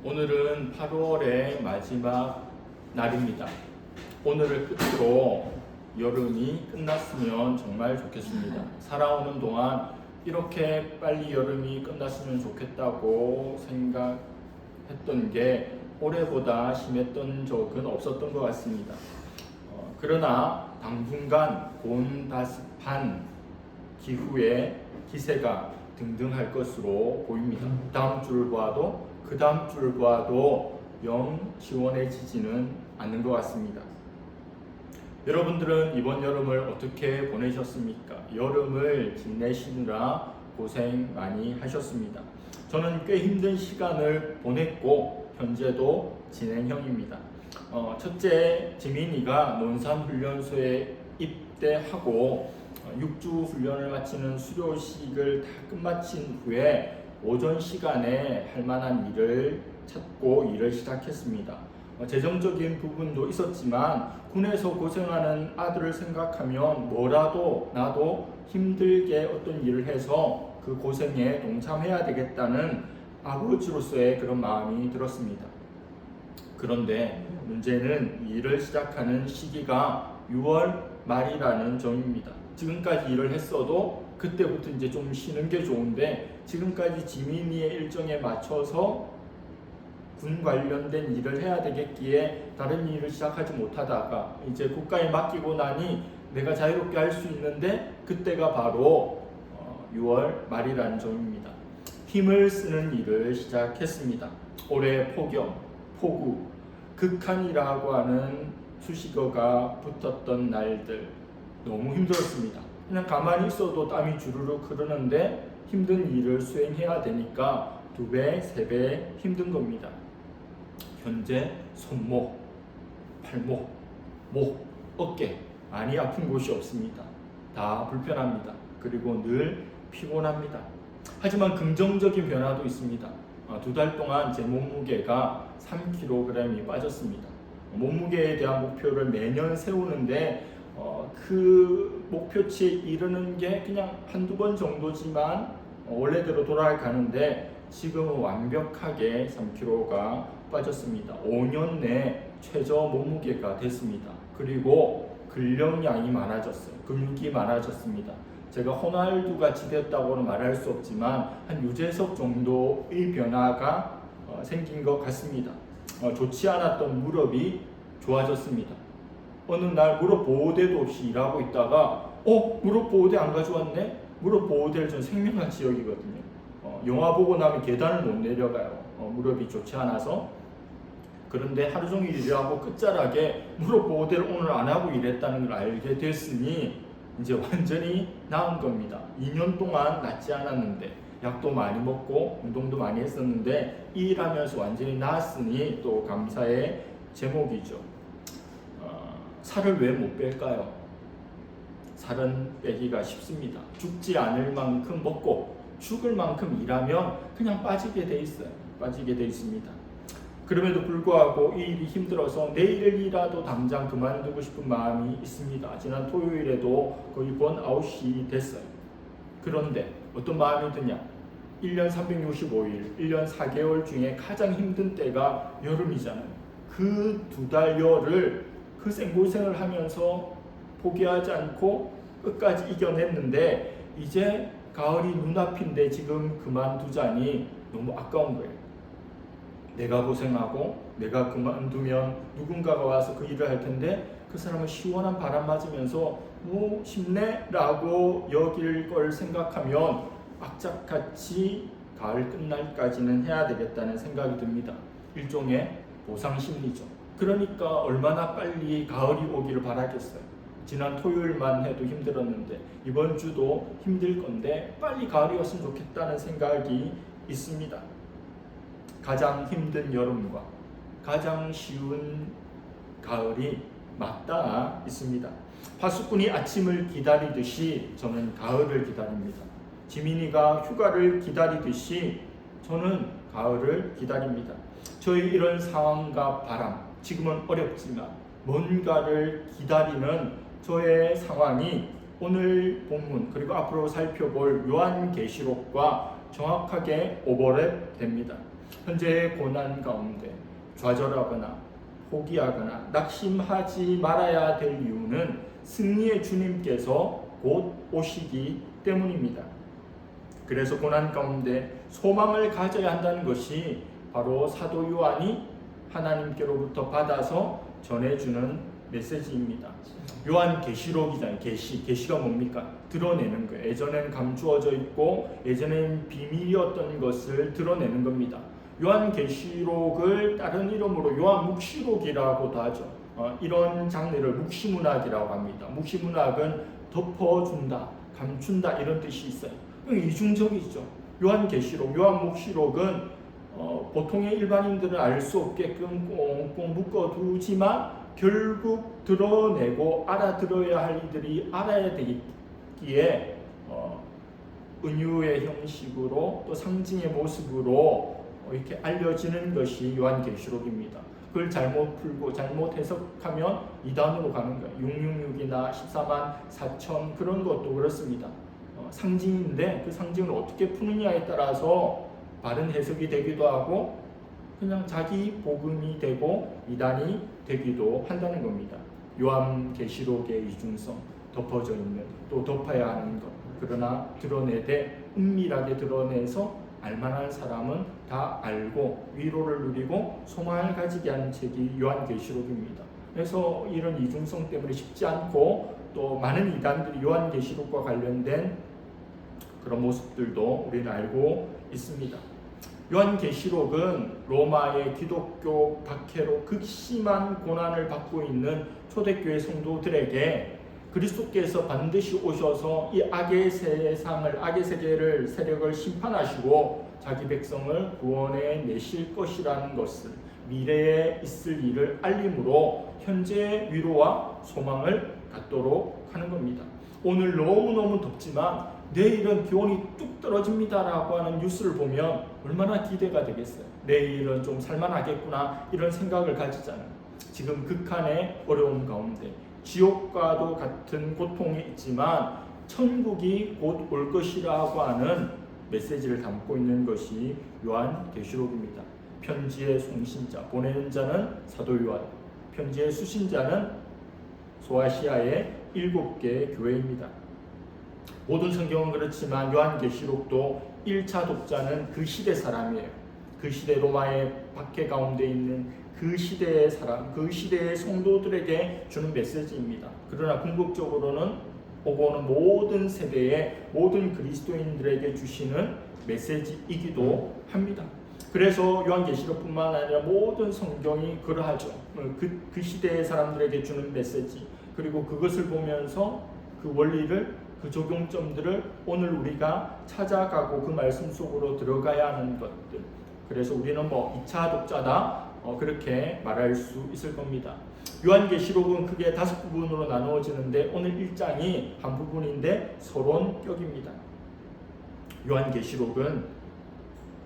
오늘은 8월의 마지막 날입니다. 오늘을 끝으로 여름이 끝났으면 정말 좋겠습니다. 살아오는 동안 이렇게 빨리 여름이 끝났으면 좋겠다고 생각했던 게 올해보다 심했던 적은 없었던 것 같습니다. 그러나 당분간 곤다습한 기후의 기세가 등등할 것으로 보입니다. 다음 주를 봐도 그 다음 주를 봐도 영 시원해지지는 않는 것 같습니다. 여러분들은 이번 여름을 어떻게 보내셨습니까? 여름을 지내시느라 고생 많이 하셨습니다. 저는 꽤 힘든 시간을 보냈고 현재도 진행형입니다. 첫째, 지민이가 논산훈련소에 입대하고 6주 훈련을 마치는 수료식을 다 끝마친 후에 오전 시간에 할 만한 일을 찾고 일을 시작했습니다. 재정적인 부분도 있었지만 군에서 고생하는 아들을 생각하면 뭐라도 나도 힘들게 어떤 일을 해서 그 고생에 동참해야 되겠다는 아버지로서의 그런 마음이 들었습니다. 그런데 문제는 일을 시작하는 시기가 6월 말이라는 점입니다. 지금까지 일을 했어도 그때부터 이제 좀 쉬는 게 좋은데 지금까지 지민이의 일정에 맞춰서 군 관련된 일을 해야 되겠기에 다른 일을 시작하지 못하다가 이제 국가에 맡기고 나니 내가 자유롭게 할 수 있는데 그때가 바로 6월 말이라는 점입니다. 힘을 쓰는 일을 시작했습니다. 올해 폭염, 폭우, 극한이라고 하는 수식어가 붙었던 날들 너무 힘들었습니다. 그냥 가만히 있어도 땀이 주르륵 흐르는데 힘든 일을 수행해야 되니까 2배, 3배 힘든 겁니다. 현재 손목, 팔목, 목, 어깨 많이 아픈 곳이 없습니다. 다 불편합니다. 그리고 늘 피곤합니다. 하지만 긍정적인 변화도 있습니다. 2달 동안 제 몸무게가 3kg이 빠졌습니다. 몸무게에 대한 목표를 매년 세우는데 그 목표치에 이르는 게 그냥 한두 번 정도지만 원래대로 돌아가는데 지금은 완벽하게 3kg가 빠졌습니다. 5년 내 최저 몸무게가 됐습니다. 그리고 근력량이 많아졌어요. 근육이 많아졌습니다. 제가 호날두 같이 됐다고는 말할 수 없지만 한 유재석 정도의 변화가 생긴 것 같습니다. 좋지 않았던 무릎이 좋아졌습니다. 어느 날 무릎 보호대도 없이 일하고 있다가 무릎 보호대 안 가져왔네? 무릎 보호대를 전 생명같이 여기거든요. 영화 보고 나면 계단을 못 내려가요. 무릎이 좋지 않아서. 그런데 하루 종일 일하고 끝자락에 무릎 보호대를 오늘 안 하고 일했다는 걸 알게 됐으니 이제 완전히 나은 겁니다. 2년 동안 낫지 않았는데 약도 많이 먹고 운동도 많이 했었는데 일하면서 완전히 나았으니 또 감사의 제목이죠. 살을 왜 못 뺄까요? 살은 빼기가 쉽습니다. 죽지 않을 만큼 먹고 죽을 만큼 일하면 그냥 빠지게 돼 있어요. 빠지게 돼 있습니다. 그럼에도 불구하고 이 일이 힘들어서 내일이라도 당장 그만두고 싶은 마음이 있습니다. 지난 토요일에도 거의 번아웃이 됐어요. 그런데 어떤 마음이 드냐? 1년 365일, 1년 4개월 중에 가장 힘든 때가 여름이잖아요. 그 2달 열을 그 생고생을 하면서 포기하지 않고 끝까지 이겨냈는데 이제 가을이 눈앞인데 지금 그만두자니 너무 아까운 거예요. 내가 고생하고 내가 그만두면 누군가가 와서 그 일을 할 텐데 그 사람은 시원한 바람 맞으면서 뭐 쉽네? 라고 여길 걸 생각하면 악착같이 가을 끝날까지는 해야 되겠다는 생각이 듭니다. 일종의 보상심리죠. 그러니까 얼마나 빨리 가을이 오기를 바라겠어요. 지난 토요일만 해도 힘들었는데 이번 주도 힘들 건데 빨리 가을이 왔으면 좋겠다는 생각이 있습니다. 가장 힘든 여름과 가장 쉬운 가을이 맞닿아 있습니다. 파수꾼이 아침을 기다리듯이 저는 가을을 기다립니다. 지민이가 휴가를 기다리듯이 저는 가을을 기다립니다. 저희 이런 상황과 바람, 지금은 어렵지만 뭔가를 기다리는 저의 상황이 오늘 본문 그리고 앞으로 살펴볼 요한계시록과 정확하게 오버랩 됩니다. 현재의 고난 가운데 좌절하거나 포기하거나 낙심하지 말아야 될 이유는 승리의 주님께서 곧 오시기 때문입니다. 그래서 고난 가운데 소망을 가져야 한다는 것이 바로 사도 요한이 하나님께로부터 받아서 전해주는 메시지입니다. 요한 계시록이잖아요. 계시가 뭡니까? 드러내는 거예요. 예전엔 감추어져 있고 예전엔 비밀이었던 것을 드러내는 겁니다. 요한 계시록을 다른 이름으로 요한 묵시록이라고도 하죠. 이런 장르를 묵시문학이라고 합니다. 묵시문학은 덮어준다, 감춘다 이런 뜻이 있어요. 이중적이죠. 요한 계시록, 요한 묵시록은 보통의 일반인들은 알 수 없게끔 꽁꽁 묶어두지만 결국 드러내고 알아들어야 할 이들이 알아야 되기에 은유의 형식으로 또 상징의 모습으로 이렇게 알려지는 것이 요한계시록입니다. 그걸 잘못 풀고 잘못 해석하면 이단으로 가는 거예요. 666이나 14만 4천 그런 것도 그렇습니다. 상징인데 그 상징을 어떻게 푸느냐에 따라서 바른 해석이 되기도 하고 그냥 자기 복음이 되고 이단이 되기도 한다는 겁니다. 요한계시록의 이중성, 덮어져 있는 또 덮어야 하는 것, 그러나 드러내되 은밀하게 드러내서 알만한 사람은 다 알고 위로를 누리고 소망을 가지게 하는 책이 요한계시록입니다. 그래서 이런 이중성 때문에 쉽지 않고 또 많은 이단들이 요한계시록과 관련된 그런 모습들도 우리는 알고 있습니다. 요한계시록은 로마의 기독교 박해로 극심한 고난을 받고 있는 초대교회 성도들에게 그리스도께서 반드시 오셔서 이 악의 세상을, 악의 세력을 심판하시고 자기 백성을 구원해 내실 것이라는 것을, 미래에 있을 일을 알림으로 현재의 위로와 소망을 갖도록 하는 겁니다. 오늘 너무너무 덥지만 내일은 기온이 뚝 떨어집니다라고 하는 뉴스를 보면 얼마나 기대가 되겠어요. 내일은 좀 살만하겠구나 이런 생각을 가지잖아요. 지금 극한의 어려움 가운데 지옥과도 같은 고통이 있지만 천국이 곧 올 것이라고 하는 메시지를 담고 있는 것이 요한계시록입니다. 편지의 송신자, 보내는 자는 사도 요한, 편지의 수신자는 소아시아의 7개 교회입니다. 모든 성경은 그렇지만 요한계시록도 1차 독자는 그 시대 사람이에요. 그 시대 로마의 박해 가운데 있는 그 시대의 사람, 그 시대의 성도들에게 주는 메시지입니다. 그러나 궁극적으로는 오고 오는 모든 세대의 모든 그리스도인들에게 주시는 메시지이기도 합니다. 그래서 요한계시록뿐만 아니라 모든 성경이 그러하죠. 그 시대의 사람들에게 주는 메시지, 그리고 그것을 보면서 그 원리를, 그 적용점들을 오늘 우리가 찾아가고 그 말씀 속으로 들어가야 하는 것들. 그래서 우리는 2차 독자다 그렇게 말할 수 있을 겁니다. 요한계시록은 크게 5부분으로 나누어지는데 오늘 1장이 한 부분인데 서론격입니다. 요한계시록은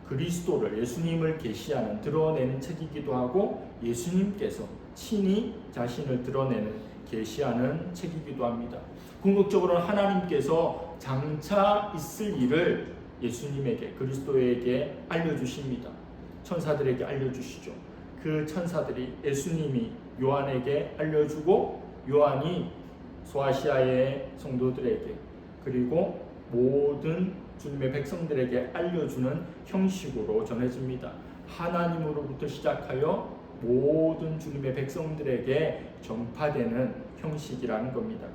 그리스도를, 예수님을 계시하는, 드러내는 책이기도 하고 예수님께서 친히 자신을 드러내는, 계시하는 책이기도 합니다. 궁극적으로는 하나님께서 장차 있을 일을 예수님에게, 그리스도에게 알려주십니다. 천사들에게 알려주시죠. 그 천사들이 예수님이 요한에게 알려주고 요한이 소아시아의 성도들에게 그리고 모든 주님의 백성들에게 알려주는 형식으로 전해집니다. 하나님으로부터 시작하여 모든 주님의 백성들에게 전파되는 형식이라는 겁니다.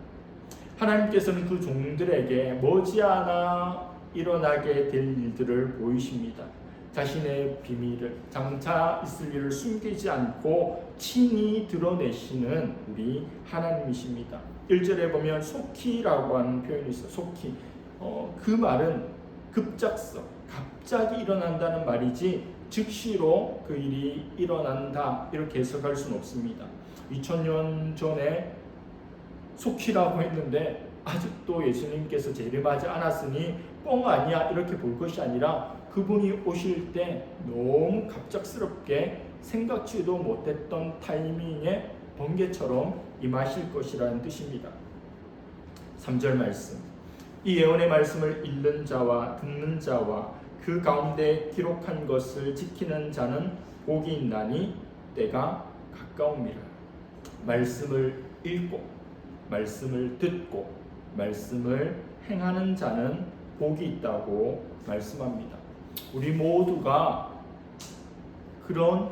하나님께서는 그 종들에게 머지않아 일어나게 될 일들을 보이십니다. 자신의 비밀을, 장차 있을 일을 숨기지 않고 친히 드러내시는 우리 하나님이십니다. 1절에 보면 속히라고 하는 표현이 있어요. 속히. 그 말은 급작서, 갑자기 일어난다는 말이지 즉시로 그 일이 일어난다 이렇게 해석할 수는 없습니다. 2000년 전에 속히라고 했는데 아직도 예수님께서 재림하지 않았으니 뻥 아니야 이렇게 볼 것이 아니라 그분이 오실 때 너무 갑작스럽게 생각지도 못했던 타이밍에 번개처럼 임하실 것이라는 뜻입니다. 3절 말씀, 이 예언의 말씀을 읽는 자와 듣는 자와 그 가운데 기록한 것을 지키는 자는 복이 있나니 때가 가까움이라. 말씀을 읽고 말씀을 듣고 말씀을 행하는 자는 복이 있다고 말씀합니다. 우리 모두가 그런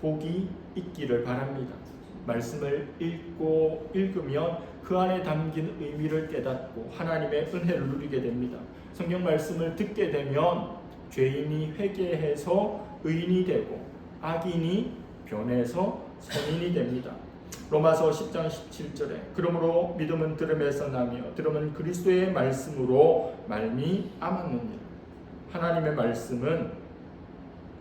복이 있기를 바랍니다. 말씀을 읽으면 그 안에 담긴 의미를 깨닫고 하나님의 은혜를 누리게 됩니다. 성경 말씀을 듣게 되면 죄인이 회개해서 의인이 되고 악인이 변해서 선인이 됩니다. 로마서 10장 17절에 그러므로 믿음은 들음에서 나며 들음은 그리스도의 말씀으로 말미암았느니라. 하나님의 말씀은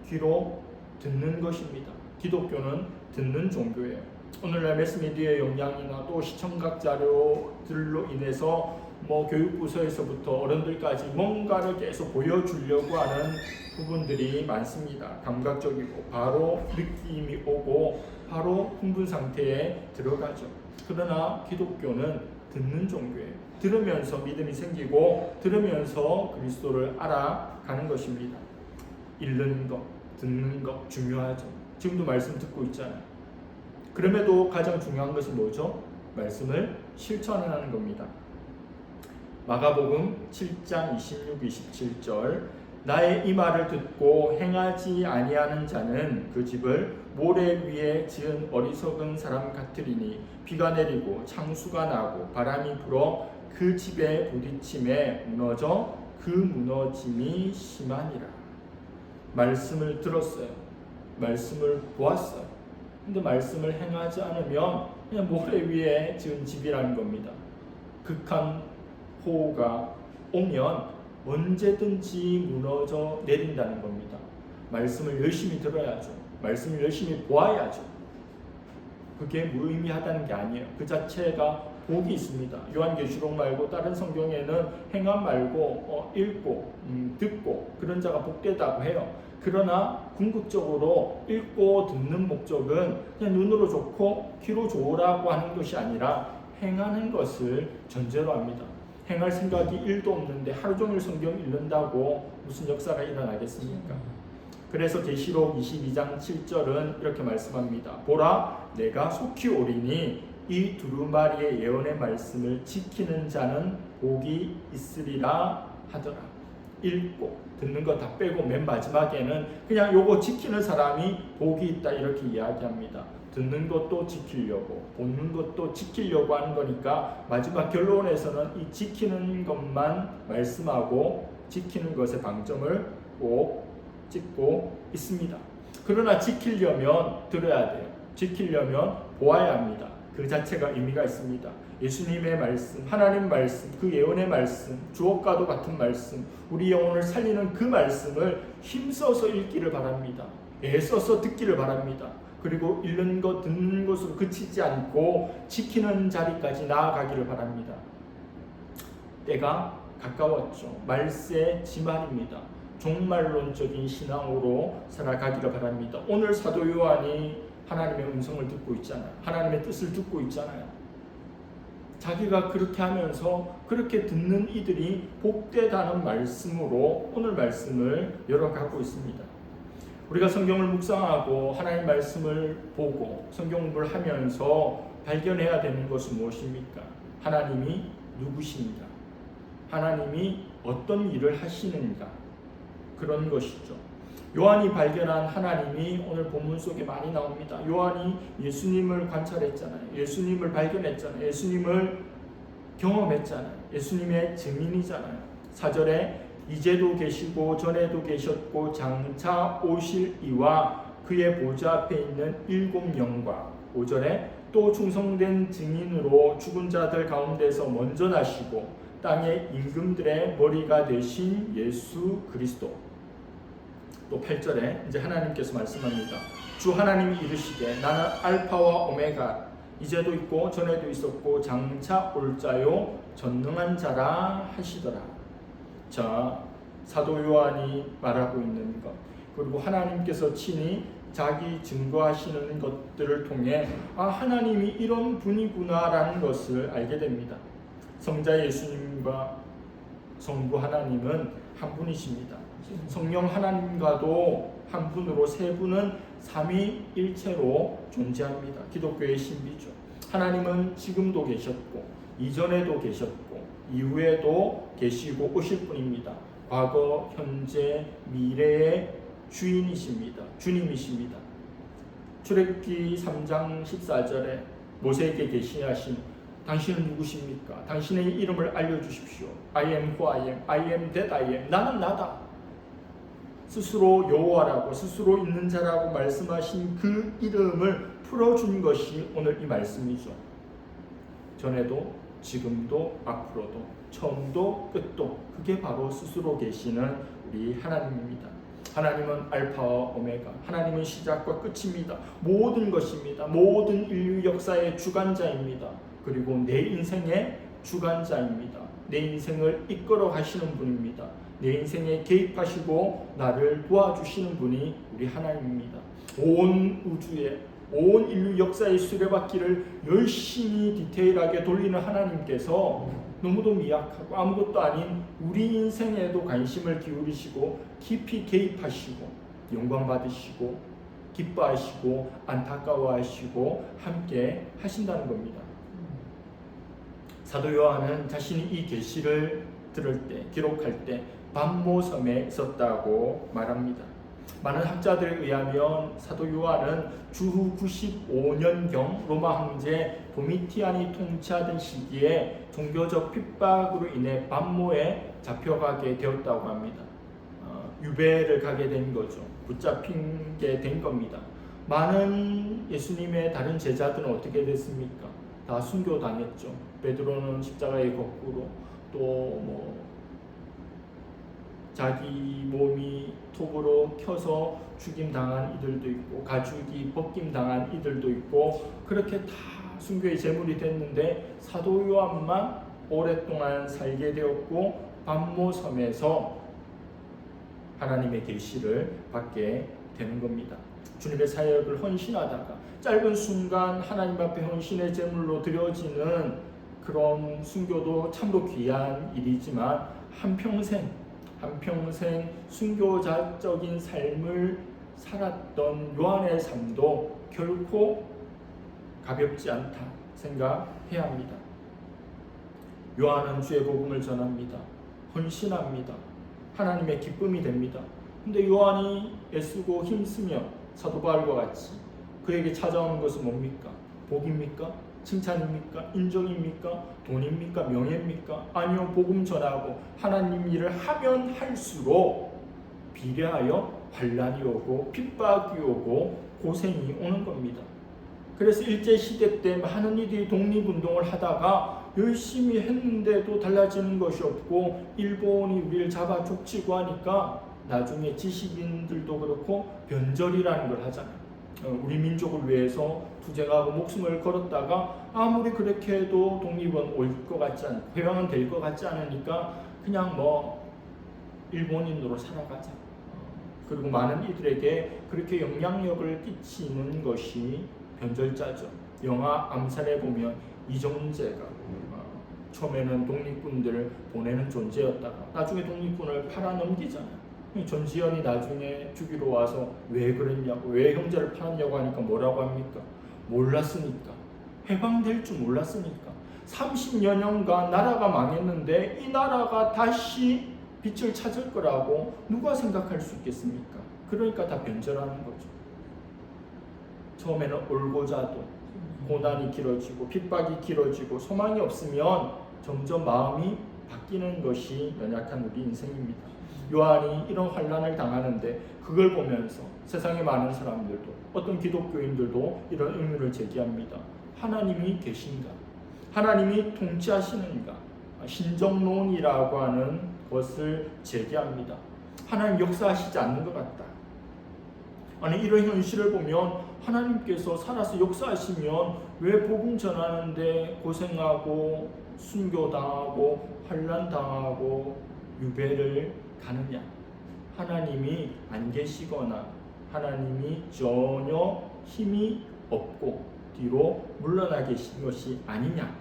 귀로 듣는 것입니다. 기독교는 듣는 종교예요. 오늘날 매스미디어의 영향이나 또 시청각 자료들로 인해서 교육부서에서부터 어른들까지 뭔가를 계속 보여주려고 하는 부분들이 많습니다. 감각적이고 바로 느낌이 오고 바로 흥분 상태에 들어가죠. 그러나 기독교는 듣는 종교예요. 들으면서 믿음이 생기고 들으면서 그리스도를 알아가는 것입니다. 읽는 것, 듣는 것 중요하죠. 지금도 말씀 듣고 있잖아요. 그럼에도 가장 중요한 것은 뭐죠? 말씀을 실천하는 겁니다. 마가복음 7장 26, 27절 나의 이 말을 듣고 행하지 아니하는 자는 그 집을 모래 위에 지은 어리석은 사람 같으리니 비가 내리고 창수가 나고 바람이 불어 그 집에 부딪힘에 무너져 그 무너짐이 심하니라. 말씀을 들었어요. 말씀을 보았어요. 근데 말씀을 행하지 않으면 그냥 모래 위에 지은 집이라는 겁니다. 극한 호우가 오면 언제든지 무너져 내린다는 겁니다. 말씀을 열심히 들어야죠. 말씀을 열심히 보아야죠. 그게 무의미하다는 게 아니에요. 그 자체가 복이 있습니다. 요한계시록 말고 다른 성경에는 행함 말고 읽고 듣고 그런 자가 복되다고 해요. 그러나 궁극적으로 읽고 듣는 목적은 그냥 눈으로 좋고 귀로 좋으라고 하는 것이 아니라 행하는 것을 전제로 합니다. 행할 생각이 1도 없는데 하루 종일 성경 읽는다고 무슨 역사가 일어나겠습니까? 그래서 계시록 22장 7절은 이렇게 말씀합니다. 보라, 내가 속히 오리니 이 두루마리의 예언의 말씀을 지키는 자는 복이 있으리라 하더라. 읽고 듣는 거 다 빼고 맨 마지막에는 그냥 요거 지키는 사람이 복이 있다 이렇게 이야기합니다. 듣는 것도 지키려고 보는 것도 지키려고 하는 거니까 마지막 결론에서는 이 지키는 것만 말씀하고 지키는 것의 방점을 꼭 찍고 있습니다. 그러나 지키려면 들어야 돼요. 지키려면 보아야 합니다. 그 자체가 의미가 있습니다. 예수님의 말씀, 하나님 말씀, 그 예언의 말씀, 주옥과도 같은 말씀, 우리 영혼을 살리는 그 말씀을 힘써서 읽기를 바랍니다. 애써서 듣기를 바랍니다. 그리고 읽는 것, 듣는 것으로 그치지 않고 지키는 자리까지 나아가기를 바랍니다. 때가 가까웠죠. 말세 지말입니다. 종말론적인 신앙으로 살아가기를 바랍니다. 오늘 사도 요한이 하나님의 음성을 듣고 있잖아요. 하나님의 뜻을 듣고 있잖아요. 자기가 그렇게 하면서 그렇게 듣는 이들이 복되다는 말씀으로 오늘 말씀을 열어가고 있습니다. 우리가 성경을 묵상하고 하나님 말씀을 보고 성경 공부를 하면서 발견해야 되는 것은 무엇입니까? 하나님이 누구신가? 하나님이 어떤 일을 하시는가? 그런 것이죠. 요한이 발견한 하나님이 오늘 본문 속에 많이 나옵니다. 요한이 예수님을 관찰했잖아요. 예수님을 발견했잖아요. 예수님을 경험했잖아요. 예수님의 증인이잖아요. 4절에 이제도 계시고 전에도 계셨고 장차 오실 이와 그의 보좌 앞에 있는 7 영과 5절에 또 충성된 증인으로 죽은 자들 가운데서 먼저 나시고 땅의 임금들의 머리가 되신 예수 그리스도. 또 8절에 이제 하나님께서 말씀합니다. 주 하나님이 이르시되 나는 알파와 오메가 이제도 있고 전에도 있었고 장차 올 자요 전능한 자라 하시더라. 자, 사도 요한이 말하고 있는 것, 그리고 하나님께서 친히 자기 증거하시는 것들을 통해 하나님이 이런 분이구나라는 것을 알게 됩니다. 성자 예수님과 성부 하나님은 한 분이십니다. 성령 하나님과도 한 분으로 세 분은 삼위일체로 존재합니다. 기독교의 신비죠. 하나님은 지금도 계셨고 이전에도 계셨고 이후에도 계시고 오실 분입니다. 과거, 현재, 미래의 주인이십니다. 주님이십니다. 출애굽기 3장 14절에 모세에게 계시하신 당신은 누구십니까? 당신의 이름을 알려주십시오. I am who I am. I am that I am. 나는 나다. 스스로 여호와라고 스스로 있는 자라고 말씀하신 그 이름을 풀어준 것이 오늘 이 말씀이죠. 전에도 지금도 앞으로도 처음도 끝도 그게 바로 스스로 계시는 우리 하나님입니다. 하나님은 알파와 오메가, 하나님은 시작과 끝입니다. 모든 것입니다. 모든 인류 역사의 주관자입니다. 그리고 내 인생의 주관자입니다. 내 인생을 이끌어 가시는 분입니다. 내 인생에 개입하시고 나를 도와주시는 분이 우리 하나님입니다. 온 우주에 온 인류 역사의 수레바퀴를 열심히 디테일하게 돌리는 하나님께서 너무도 미약하고 아무것도 아닌 우리 인생에도 관심을 기울이시고 깊이 개입하시고 영광 받으시고 기뻐하시고 안타까워하시고 함께 하신다는 겁니다. 사도 요한은 자신이 이 계시를 들을 때 기록할 때 반모섬에 있었다고 말합니다. 많은 학자들에 의하면 사도 요한은 주후 95년경 로마 황제 도미티안이 통치하던 시기에 종교적 핍박으로 인해 반모에 잡혀가게 되었다고 합니다. 유배를 가게 된 거죠. 붙잡힌 게 된 겁니다. 많은 예수님의 다른 제자들은 어떻게 됐습니까? 다 순교당했죠. 베드로는 십자가의 거꾸로 또 자기 몸이 톱으로 켜서 죽임당한 이들도 있고 가죽이 벗김당한 이들도 있고 그렇게 다 순교의 제물이 됐는데 사도 요한만 오랫동안 살게 되었고 반모섬에서 하나님의 계시를 받게 되는 겁니다. 주님의 사역을 헌신하다가 짧은 순간 하나님 앞에 헌신의 제물로 드려지는 그런 순교도 참으로 귀한 일이지만 한평생 순교자적인 삶을 살았던 요한의 삶도 결코 가볍지 않다 생각해야 합니다. 요한은 주의 복음을 전합니다. 헌신합니다. 하나님의 기쁨이 됩니다. 근데 요한이 애쓰고 힘쓰며 사도 바울과 같이 그에게 찾아오는 것은 뭡니까? 복입니까? 칭찬입니까? 인정입니까? 돈입니까? 명예입니까? 아니요, 복음 전하고 하나님 일을 하면 할수록 비례하여 환난이 오고 핍박이 오고 고생이 오는 겁니다. 그래서 일제시대 때 많은 이들이 독립운동을 하다가 열심히 했는데도 달라지는 것이 없고 일본이 우리를 잡아 족치고 하니까 나중에 지식인들도 그렇고 변절이라는 걸 하잖아요. 우리 민족을 위해서 투쟁하고 목숨을 걸었다가 아무리 그렇게 해도 독립은 올 것 같지 않고 회왕은 될 것 같지 않으니까 그냥 일본인으로 살아가자. 그리고 많은 이들에게 그렇게 영향력을 끼치는 것이 변절자죠. 영화 암살에 보면 이정재가 처음에는 독립군들을 보내는 존재였다가 나중에 독립군을 팔아넘기잖아요. 전지현이 나중에 주기로 와서 왜 그랬냐고, 왜 형제를 팔았냐고 하니까 뭐라고 합니까? 몰랐으니까. 해방될 줄 몰랐으니까. 30여 년간 나라가 망했는데 이 나라가 다시 빛을 찾을 거라고 누가 생각할 수 있겠습니까? 그러니까 다 변절하는 거죠. 처음에는 올고자도 고난이 길어지고 핍박이 길어지고 소망이 없으면 점점 마음이 바뀌는 것이 연약한 우리 인생입니다. 요한이 이런 환난을 당하는데 그걸 보면서 세상의 많은 사람들도 어떤 기독교인들도 이런 의문을 제기합니다. 하나님이 계신가? 하나님이 통치하시는가? 신정론이라고 하는 것을 제기합니다. 하나님 역사하시지 않는 것 같다. 아니 이런 현실을 보면 하나님께서 살아서 역사하시면 왜 복음 전하는데 고생하고 순교당하고 환난당하고 유배를 가느냐? 하나님이 안 계시거나 하나님이 전혀 힘이 없고 뒤로 물러나 계신 것이 아니냐?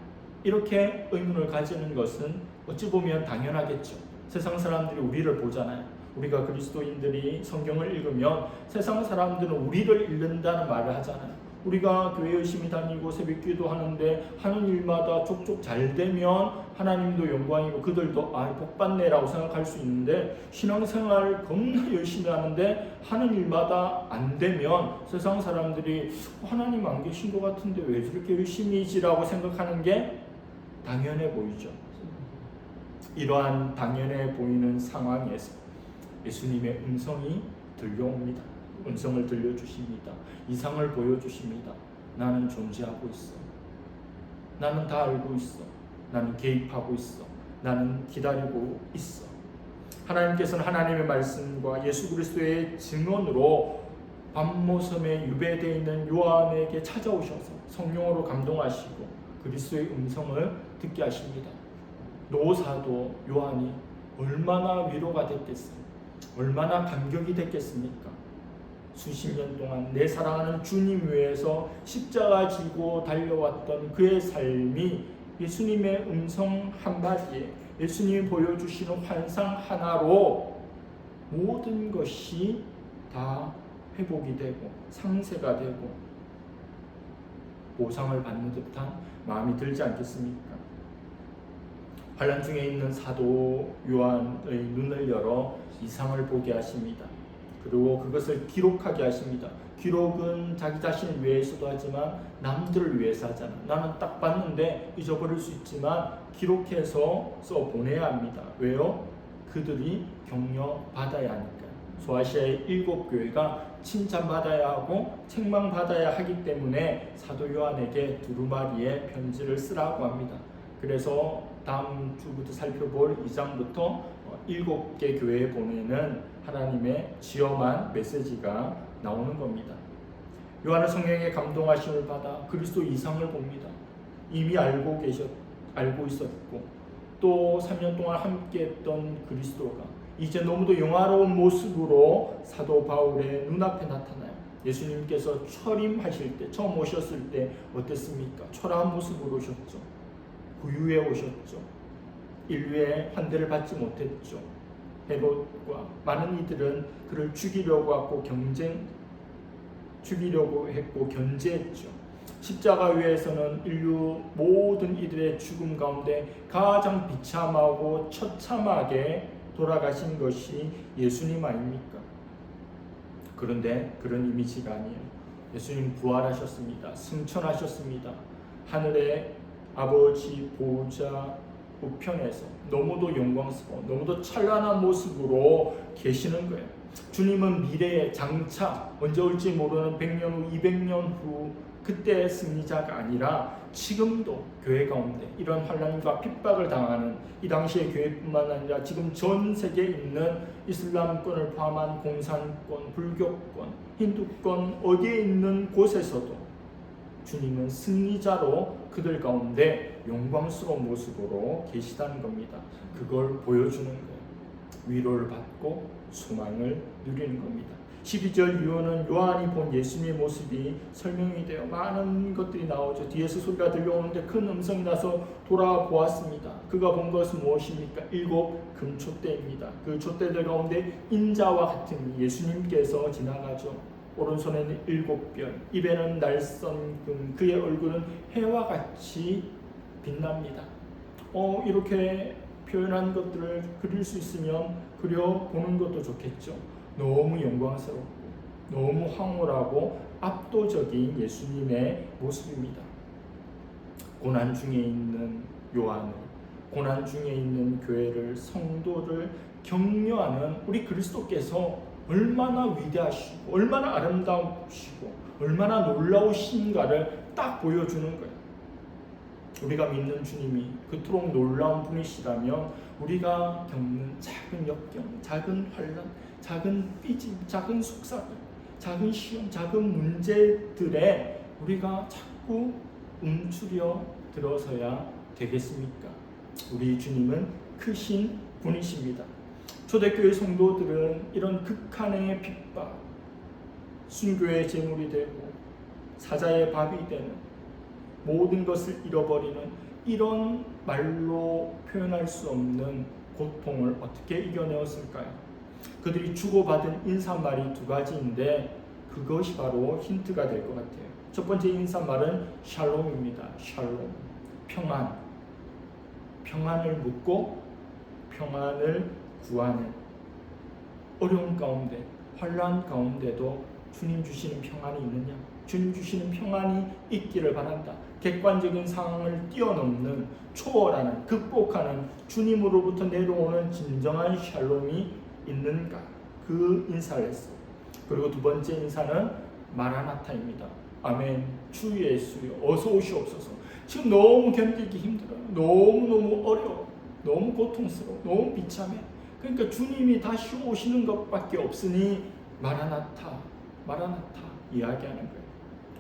이렇게 의문을 가지는 것은 어찌 보면 당연하겠죠. 세상 사람들이 우리를 보잖아요. 우리가 그리스도인들이 성경을 읽으면 세상 사람들은 우리를 잃는다는 말을 하잖아요. 우리가 교회 열심히 다니고 새벽기도 하는데 하는 일마다 족족 잘 되면 하나님도 영광이고 그들도 복 받네라고 생각할 수 있는데, 신앙생활 겁나 열심히 하는데 하는 일마다 안 되면 세상 사람들이 하나님 안 계신 것 같은데 왜 저렇게 열심히지라고 생각하는 게 당연해 보이죠. 이러한 당연해 보이는 상황에서 예수님의 음성이 들려옵니다. 음성을 들려주십니다. 이상을 보여주십니다. 나는 존재하고 있어. 나는 다 알고 있어. 나는 개입하고 있어. 나는 기다리고 있어. 하나님께서는 하나님의 말씀과 예수 그리스도의 증언으로 밤모섬에 유배되어 있는 요한에게 찾아오셔서 성령으로 감동하시고 그리스도의 음성을 듣게 하십니다. 노사도 요한이 얼마나 위로가 됐겠어요. 얼마나 감격이 됐겠습니까? 수십 년 동안 내 사랑하는 주님 위해서 십자가 지고 달려왔던 그의 삶이 예수님의 음성 한마디에, 예수님이 보여주시는 환상 하나로 모든 것이 다 회복이 되고 상세가 되고 보상을 받는 듯한 마음이 들지 않겠습니까? 환난 중에 있는 사도 요한의 눈을 열어 이상을 보게 하십니다. 그리고 그것을 기록하게 하십니다. 기록은 자기 자신을 위해서도 하지만 남들을 위해서 하잖아. 나는 딱 봤는데 잊어버릴 수 있지만 기록해서 써보내야 합니다. 왜요? 그들이 격려받아야 하니까. 소아시아의 7교회가 칭찬받아야 하고 책망받아야 하기 때문에 사도 요한에게 두루마리에 편지를 쓰라고 합니다. 그래서 다음 주부터 살펴볼 2장부터 7개 교회에 보내는 하나님의 지엄한 메시지가 나오는 겁니다. 요한은 성령의 감동하심을 받아 그리스도 이상을 봅니다. 이미 알고 있었고 또 3년 동안 함께했던 그리스도가 이제 너무도 영화로운 모습으로 사도 바울의 눈앞에 나타나요. 예수님께서 철임하실 때, 처음 오셨을 때 어땠습니까? 초라한 모습으로 오셨죠. 부유해 오셨죠. 인류의 환대를 받지 못했죠. 헤롯과 많은 이들은 그를 죽이려고 했고 견제했죠. 십자가 위에서는 인류 모든 이들의 죽음 가운데 가장 비참하고 처참하게 돌아가신 것이 예수님 아닙니까? 그런데 그런 이미지가 아니에요. 예수님 부활하셨습니다. 승천하셨습니다. 하늘의 아버지 보좌 우편에서 너무도 영광스러워, 너무도 찬란한 모습으로 계시는 거예요. 주님은 미래의 장차 언제 올지 모르는 100년 후, 200년 후 그때의 승리자가 아니라 지금도 교회 가운데 이런 환난과 핍박을 당하는 이 당시의 교회뿐만 아니라 지금 전 세계에 있는 이슬람권을 포함한 공산권, 불교권, 힌두권 어디에 있는 곳에서도 주님은 승리자로 그들 가운데 영광스러운 모습으로 계시다는 겁니다. 그걸 보여주는 거예요. 위로를 받고 소망을 누리는 겁니다. 12절 이후는 요한이 본 예수님의 모습이 설명이 되어 많은 것들이 나오죠. 뒤에서 소리가 들려오는데 큰 음성이 나서 돌아보았습니다. 그가 본 것은 무엇입니까? 7 금촛대입니다. 그 촛대들 가운데 인자와 같은 예수님께서 지나가죠. 오른손에는 7별, 입에는 날선 금, 그의 얼굴은 해와 같이 빛납니다. 이렇게 표현한 것들을 그릴 수 있으면 그려보는 것도 좋겠죠. 너무 영광스럽고 너무 황홀하고 압도적인 예수님의 모습입니다. 고난 중에 있는 요한을, 고난 중에 있는 교회를, 성도를 격려하는 우리 그리스도께서 얼마나 위대하시고 얼마나 아름다우시고 얼마나 놀라우신가를 딱 보여주는 거예요. 우리가 믿는 주님이 그토록 놀라운 분이시라면 우리가 겪는 작은 역경, 작은 환난, 작은 삐짐, 작은 속삭임, 작은 시험, 작은 문제들에 우리가 자꾸 움츠려 들어서야 되겠습니까? 우리 주님은 크신 분이십니다. 초대교회 성도들은 이런 극한의 핍박, 순교의 제물이 되고 사자의 밥이 되는 모든 것을 잃어버리는 이런 말로 표현할 수 없는 고통을 어떻게 이겨내었을까요? 그들이 주고받은 인사말이 두 가지인데 그것이 바로 힌트가 될 것 같아요. 첫 번째 인사말은 샬롬입니다. 샬롬, 평안. 평안을 묻고 평안을 구하는, 어려운 가운데, 환난 가운데도 주님 주시는 평안이 있느냐? 주님 주시는 평안이 있기를 바란다. 객관적인 상황을 뛰어넘는, 초월하는, 극복하는 주님으로부터 내려오는 진정한 샬롬이 있는가? 그 인사를 했어요. 그리고 두 번째 인사는 마라나타입니다. 아멘. 주 예수여 어서 오시옵소서. 지금 너무 견디기 힘들어요. 너무너무 어려워. 너무 고통스러워. 너무 비참해. 그러니까 주님이 다시 오시는 것밖에 없으니 마라나타, 마라나타 이야기하는 거예요.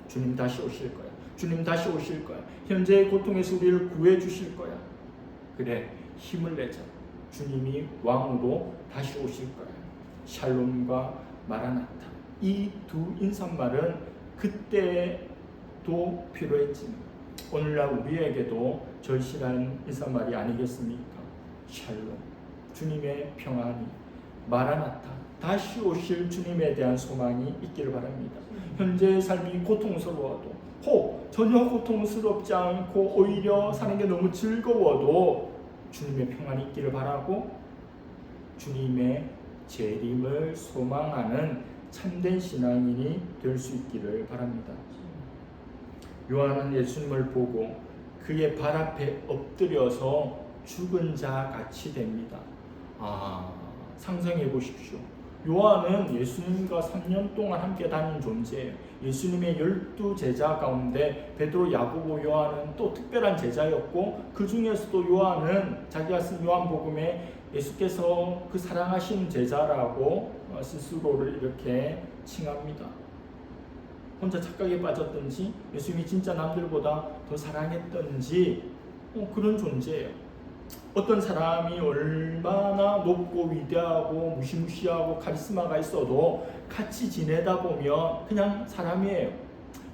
주님 다시 오실 거야. 주님 다시 오실 거야. 현재의 고통에서 우리를 구해 주실 거야. 그래, 힘을 내자. 주님이 왕으로 다시 오실 거야. 샬롬과 마라나타. 이 두 인사말은 그때도 필요했지만 오늘날 우리에게도 절실한 인사말이 아니겠습니까? 샬롬, 주님의 평안이, 마라나타, 다시 오실 주님에 대한 소망이 있기를 바랍니다. 현재의 삶이 고통스러워도, 전혀 고통스럽지 않고 오히려 사는 게 너무 즐거워도 주님의 평안이 있기를 바라고 주님의 재림을 소망하는 참된 신앙인이 될 수 있기를 바랍니다. 요한은 예수님을 보고 그의 발 앞에 엎드려서 죽은 자 같이 됩니다. 상상해 보십시오. 요한은 예수님과 3년 동안 함께 다닌 존재예요. 예수님의 12제자 가운데 베드로, 야고보, 요한은 또 특별한 제자였고 그 중에서도 요한은 자기가 쓴 요한복음에 예수께서 그 사랑하시는 제자라고 스스로를 이렇게 칭합니다. 혼자 착각에 빠졌든지 예수님이 진짜 남들보다 더 사랑했던지 그런 존재예요. 어떤 사람이 얼마나 높고 위대하고 무시무시하고 카리스마가 있어도 같이 지내다 보면 그냥 사람이에요.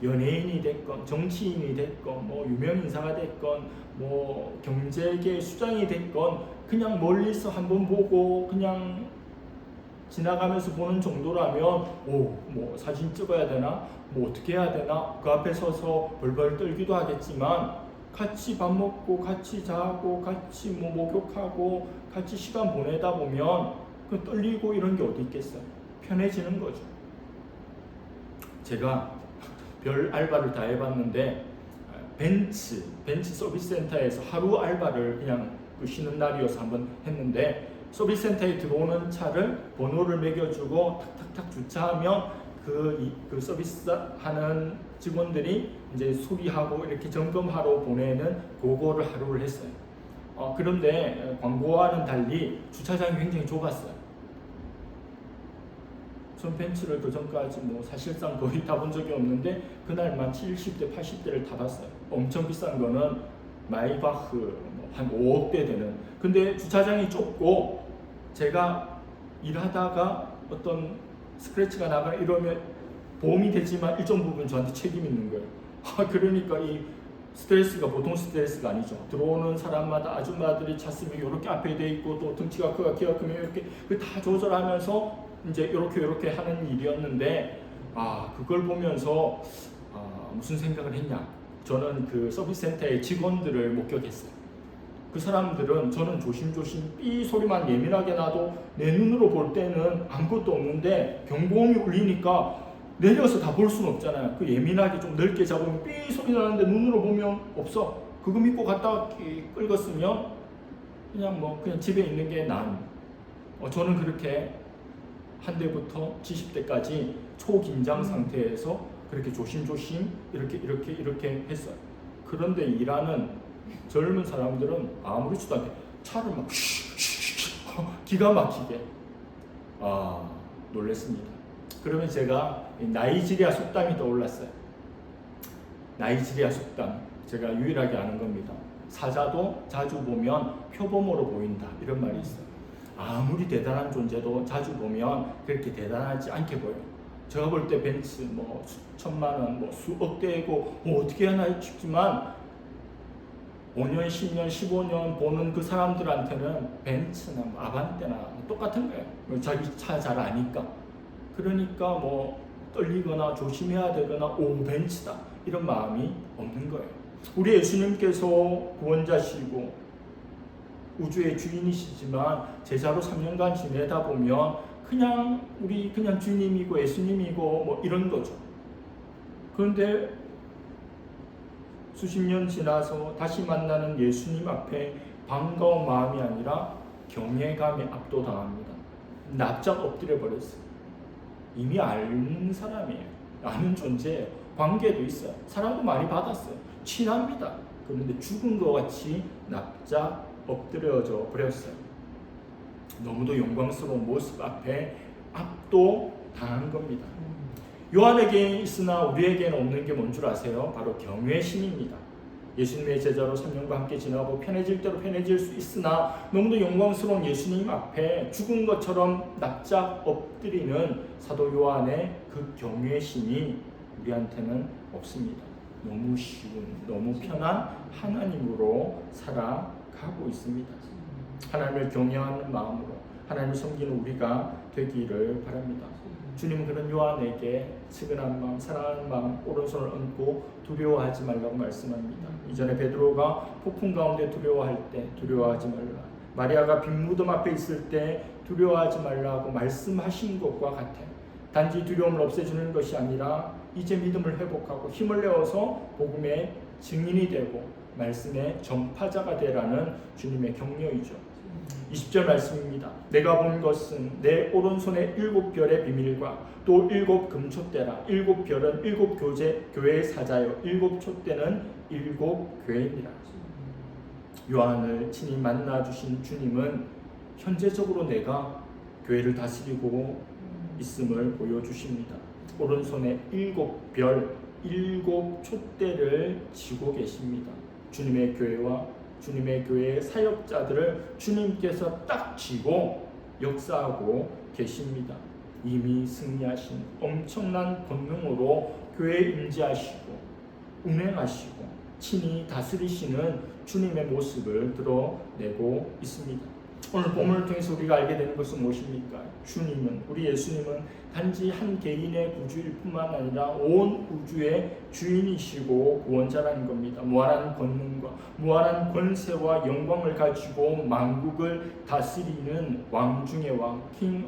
연예인이 됐건 정치인이 됐건 뭐 유명인사가 됐건 뭐 경제계 수장이 됐건 그냥 멀리서 한번 보고 그냥 지나가면서 보는 정도라면 뭐 사진 찍어야 되나 뭐 어떻게 해야 되나 그 앞에 서서 벌벌 떨기도 하겠지만 같이 밥 먹고 같이 자고 같이 뭐 목욕하고 같이 시간 보내다 보면 그 떨리고 이런 게 어디 있겠어요. 편해지는 거죠. 제가 별 알바를 다 해봤는데 벤츠 서비스 센터에서 하루 알바를 그냥 쉬는 날이어서 한번 했는데 서비스 센터에 들어오는 차를 번호를 매겨주고 탁탁탁 주차하면 그 서비스 하는 직원들이 이제 수리하고 이렇게 점검하러 보내는 그거를 하루를 했어요. 그런데 광고와는 달리 주차장이 굉장히 좁았어요. 전 벤츠를 그 전까지 뭐 사실상 거의 타본 적이 없는데 그날만 70대, 80대를 타봤어요. 엄청 비싼 거는 마이바흐 한 5억대 되는. 근데 주차장이 좁고 제가 일하다가 어떤 스크래치가 나거나 이러면 보험이 되지만 일정 부분 저한테 책임이 있는 거예요. 그러니까 이 스트레스가 보통 스트레스가 아니죠. 들어오는 사람마다 아줌마들이 찼으면 이렇게 앞에 돼 있고 또 등치가 크고 키가 크면 이렇게 다 조절하면서 이제 이렇게 하는 일이었는데 그걸 보면서 무슨 생각을 했냐. 저는 그 서비스 센터의 직원들을 목격했어요. 그 사람들은 저는 조심조심 삐 소리만 예민하게 나도 내 눈으로 볼 때는 아무것도 없는데 경보음이 울리니까 내려서 다 볼 수는 없잖아요. 그 예민하게 좀 넓게 잡으면 삐 소리 나는데 눈으로 보면 없어. 그거 믿고 갔다가 긁었으면 그냥 집에 있는 게 나은. 저는 그렇게 한 대부터 70대까지 초긴장 상태에서 그렇게 조심조심 이렇게 했어요. 그런데 일하는 젊은 사람들은 아무렇지도 않게 차를 막 기가 막히게 놀랬습니다. 그러면 제가 나이지리아 속담이 떠올랐어요. 나이지리아 속담 제가 유일하게 아는 겁니다. 사자도 자주 보면 표범으로 보인다 이런 말이 있어요. 아무리 대단한 존재도 자주 보면 그렇게 대단하지 않게 보여요. 제가 볼 때 벤츠 수천만 원 수억 대고 어떻게 하나 싶지만 5년, 10년, 15년 보는 그 사람들한테는 벤츠나 뭐 아반떼나 똑같은 거예요. 자기 차 잘 아니까. 그러니까 뭐 떨리거나 조심해야 되거나 오 벤츠다 이런 마음이 없는 거예요. 우리 예수님께서 구원자시고 우주의 주인이시지만 제자로 3년간 지내다 보면 우리 그냥 주님이고 예수님이고 뭐 이런 거죠. 그런데 수십 년 지나서 다시 만나는 예수님 앞에 반가운 마음이 아니라 경외감에 압도당합니다. 납작 엎드려 버렸어요. 이미 아는 사람이에요. 아는 존재예요. 관계도 있어요. 사랑도 많이 받았어요. 친합니다. 그런데 죽은 것 같이 납작 엎드려져 버렸어요. 너무도 영광스러운 모습 앞에 압도당한 겁니다. 요한에게 있으나 우리에게는 없는 게 뭔 줄 아세요? 바로 경외심입니다. 예수님의 제자로 3년과 함께 지나고 편해질 대로 편해질 수 있으나 너무도 영광스러운 예수님 앞에 죽은 것처럼 납작 엎드리는 사도 요한의 그 경외심이 우리한테는 없습니다. 너무 쉬운, 너무 편한 하나님으로 살아가고 있습니다. 하나님을 경외하는 마음으로 하나님을 섬기는 우리가 되기를 바랍니다. 주님은 그런 요한에게 측은한 마음, 사랑하는 마음, 오른손을 얹고 두려워하지 말라고 말씀합니다. 이전에 베드로가 폭풍 가운데 두려워할 때 두려워하지 말라, 마리아가 빈 무덤 앞에 있을 때 두려워하지 말라고 말씀하신 것과 같아요. 단지 두려움을 없애주는 것이 아니라 이제 믿음을 회복하고 힘을 내어서 복음의 증인이 되고 말씀의 전파자가 되라는 주님의 격려이죠. 20절 말씀입니다. 내가 본 것은 내 오른손에 7별의 비밀과 또 7 금촛대라. 7별은 7 교회의 사자요 7 촛대는 7 교회니라. 요한을 친히 만나주신 주님은 현재적으로 내가 교회를 다스리고 있음을 보여주십니다. 오른손에 7별 7 촛대를 쥐고 계십니다. 주님의 교회와 주님의 교회의 사역자들을 주님께서 딱 쥐고 역사하고 계십니다. 이미 승리하신 엄청난 권능으로 교회에 임재하시고 운행하시고 친히 다스리시는 주님의 모습을 드러내고 있습니다. 오늘 본문을 통해서 우리가 알게 되는 것은 무엇입니까? 주님은, 우리 예수님은 단지 한 개인의 구주일 뿐만 아니라 온 우주의 주인이시고 구원자라는 겁니다. 무한한 권능과 무한한 권세와 영광을 가지고 만국을 다스리는 왕 중의 왕, 킹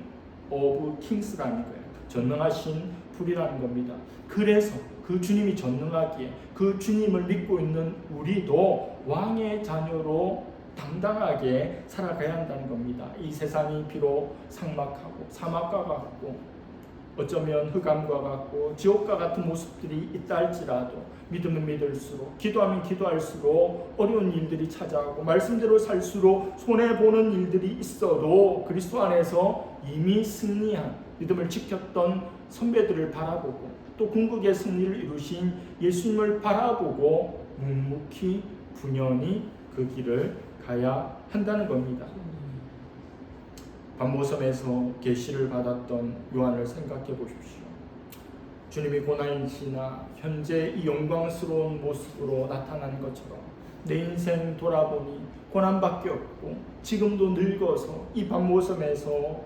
오브 킹스라는 거예요. 전능하신 분이라는 겁니다. 그래서 그 주님이 전능하기에 그 주님을 믿고 있는 우리도 왕의 자녀로 당당하게 살아가야 한다는 겁니다. 이 세상이 비록 삭막하고 사막과 같고 어쩌면 흑암과 같고 지옥과 같은 모습들이 있다 할지라도 믿으면 믿을수록 기도하면 기도할수록 어려운 일들이 찾아오고 말씀대로 살수록 손해보는 일들이 있어도 그리스도 안에서 이미 승리한 믿음을 지켰던 선배들을 바라보고 또 궁극의 승리를 이루신 예수님을 바라보고 묵묵히 분연히 그 길을 가야 한다는 겁니다. 반모섬에서 계시를 받았던 요한을 생각해 보십시오. 주님이 고난이 지나 현재 이 영광스러운 모습으로 나타나는 것처럼 내 인생 돌아보니 고난밖에 없고 지금도 늙어서 이 반모섬에서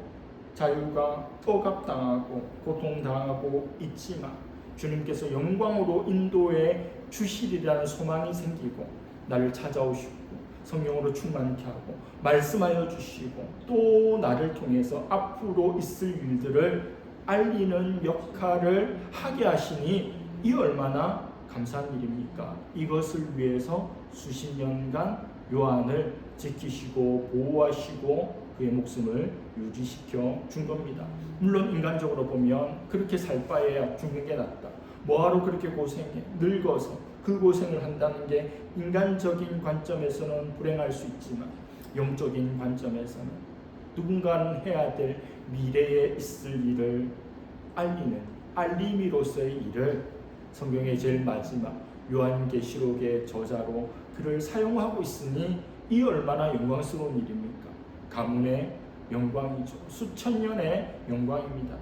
자유가 억압당하고 고통당하고 있지만 주님께서 영광으로 인도해 주시리라는 소망이 생기고 나를 찾아오시고 성령으로 충만케 하고 말씀하여 주시고 또 나를 통해서 앞으로 있을 일들을 알리는 역할을 하게 하시니 이 얼마나 감사한 일입니까? 이것을 위해서 수십 년간 요한을 지키시고 보호하시고 그의 목숨을 유지시켜 준 겁니다. 물론 인간적으로 보면 그렇게 살 바에야 죽는 게 낫다. 뭐하러 그렇게 고생해? 늙어서 그 고생을 한다는 게 인간적인 관점에서는 불행할 수 있지만 영적인 관점에서는 누군가는 해야 될 미래에 있을 일을 알리는 알림이로서의 일을 성경의 제일 마지막 요한계시록의 저자로 그를 사용하고 있으니 이 얼마나 영광스러운 일입니까? 가문의 영광이죠. 수천 년의 영광입니다.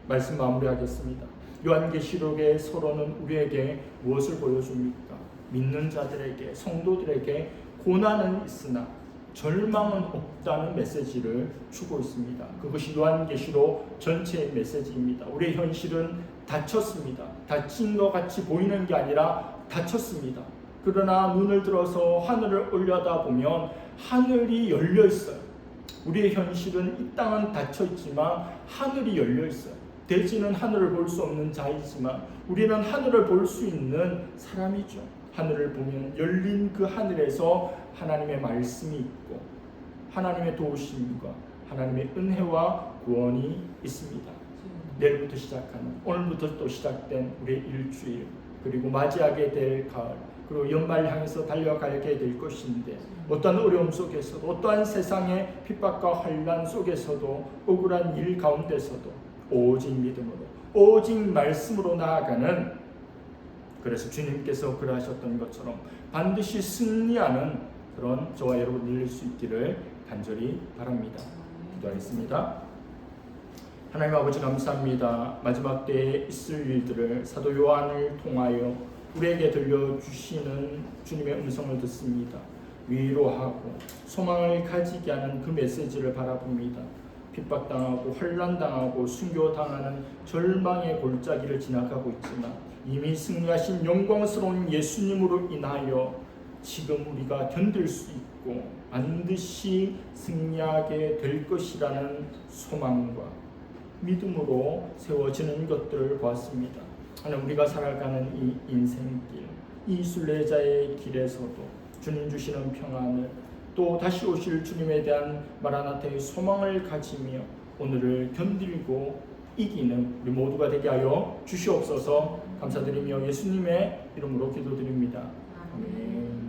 말씀 마무리하겠습니다. 요한계시록의 서론은 우리에게 무엇을 보여줍니까? 믿는 자들에게, 성도들에게 고난은 있으나 절망은 없다는 메시지를 주고 있습니다. 그것이 요한계시록 전체의 메시지입니다. 우리의 현실은 닫혔습니다. 닫힌 것 같이 보이는 게 아니라 닫혔습니다. 그러나 눈을 들어서 하늘을 올려다보면 하늘이 열려 있어요. 우리의 현실은 이 땅은 닫혀 있지만 하늘이 열려 있어요. 돼지는 하늘을 볼 수 없는 자이지만 우리는 하늘을 볼 수 있는 사람이죠. 하늘을 보면 열린 그 하늘에서 하나님의 말씀이 있고 하나님의 도우심과 하나님의 은혜와 구원이 있습니다. 내일부터 시작하는, 오늘부터 또 시작된 우리의 일주일, 그리고 맞이하게 될 가을, 그리고 연말 향해서 달려가게 될 것인데 어떠한 어려움 속에서도, 어떠한 세상의 핍박과 환난 속에서도, 억울한 일 가운데서도 오직 믿음으로, 오직 말씀으로 나아가는, 그래서 주님께서 그러하셨던 것처럼 반드시 승리하는 그런 저와 여러분 될 수 있기를 간절히 바랍니다. 기도하겠습니다. 하나님 아버지 감사합니다. 마지막 때에 있을 일들을 사도 요한을 통하여 우리에게 들려주시는 주님의 음성을 듣습니다. 위로하고 소망을 가지게 하는 그 메시지를 바라봅니다. 핍박당하고 환난당하고 순교당하는 절망의 골짜기를 지나가고 있지만 이미 승리하신 영광스러운 예수님으로 인하여 지금 우리가 견딜 수 있고 반드시 승리하게 될 것이라는 소망과 믿음으로 세워지는 것들을 보았습니다. 하나님, 우리가 살아가는 이 인생길, 이 순례자의 길에서도 주님 주시는 평안을, 또 다시 오실 주님에 대한 마라나타의 소망을 가지며 오늘을 견디고 이기는 우리 모두가 되게 하여 주시옵소서. 감사드리며 예수님의 이름으로 기도드립니다. 아멘.